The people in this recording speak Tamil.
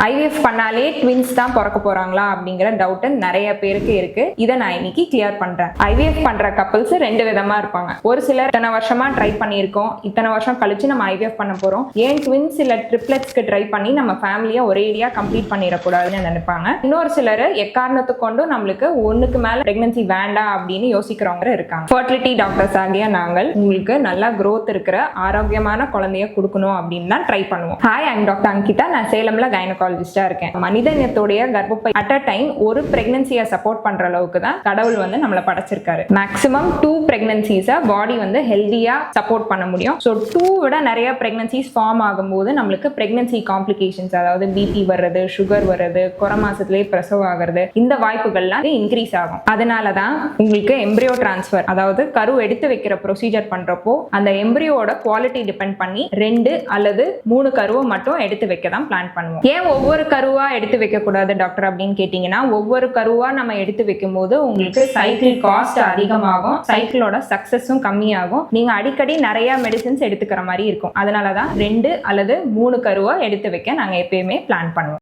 ஐவிஎஃப் பண்ணாலே ட்வின்ஸ் தான் பிறக்க போறாங்களா அப்படிங்கிற டவுட் நிறைய பேருக்கு இருக்கு. இதை நான் இன்னைக்கு கிளியர் பண்றேன். ஐவிஎஃப் பண்ற கப்பல்ஸ் ரெண்டு விதமா இருப்பாங்க. ஒரு சிலர் இத்தனை வருஷமா ட்ரை பண்ணியிருக்கோம், இத்தனை வருஷம் கழிச்சு நம்ம ஐவிஎஃப் பண்ண போறோம், ஏன் ட்வின்ஸ் இல்ல ட்ரிப்ளெட்ஸ்க்கு ட்ரை பண்ணி நம்ம ஃபேமிலியா ஒரேடியா கம்ப்ளீட் பண்ணிடக்கூடாதுன்னு நினைப்பாங்க. இன்னொரு சிலர் எக்காரணத்துக்கு கொண்டு நம்மளுக்கு ஒண்ணுக்கு மேல பிரெக்னன்சி வேண்டாம் அப்படின்னு யோசிக்கிறவங்க இருக்காங்க. ஃபர்டிலிட்டி டாக்டர்ஸ் ஆகிய நாங்கள் உங்களுக்கு நல்லா growth இருக்கிற ஆரோக்கியமான குழந்தைய கொடுக்கணும் அப்படின்னு தான் ட்ரை பண்ணுவோம். Hi, I'm doctor Ankita. நான் சேலம்ல கைனகாலஜிஸ்டா இருக்கேன். மனித இனத்துடைய கர்ப்பப்பை அட் அ டைம் ஒரு பிரெக்னன்சியை சப்போர்ட் பண்ற அளவுக்கு தான் கடவுள் நம்மளை படைச்சிருக்காரு. மேக்ஸிமம் 2 பிரெக்னன்சிஸை பாடி ஹெல்தியா சப்போர்ட் பண்ண முடியும். ஸோ 2 விட நிறைய பிரெக்னன்சிஸ் ஃபார்ம் ஆகும்போது நம்மளுக்கு பிரெக்னன்சி காம்ப்ளிகேஷன்ஸ், அதாவது பிபி வர்றது, சுகர் வர்றது, குறை மாசத்திலேயே பிரசவம் ஆகிறது, இந்த வாய்ப்புகள்லாம் இன்க்ரீஸ் ஆகும். அதனால தான் உங்களுக்கு எம்பிரியோ டிரான்ஸ்ஃபர், அதாவது கரு எடுத்து வைக்கிற ப்ரொசீஜர் பண்றப்போ அந்த எம்பிரியோட குவாலிட்டி டிபெண்ட் பண்ணி 2 அல்லது 3 கருவை மட்டும் எடுத்து வைக்க தான் பிளான் பண்ணுவோம். ஏன் ஒவ்வொரு கருவா எடுத்து வைக்க கூடாது டாக்டர் அப்படின்னு கேட்டீங்கன்னா, ஒவ்வொரு கருவா நம்ம எடுத்து வைக்கும் போது உங்களுக்கு சைக்கிள் காஸ்ட் அதிகமாகும், சைக்கிளோட சக்சஸும் கம்மியாகும், நீங்க அடிக்கடி நிறைய மெடிசின்ஸ் எடுத்துக்கிற மாதிரி இருக்கும். அதனாலதான் 2 அல்லது 3 கருவா எடுத்து வைக்க நாங்க எப்பயுமே பிளான் பண்ணுவோம்.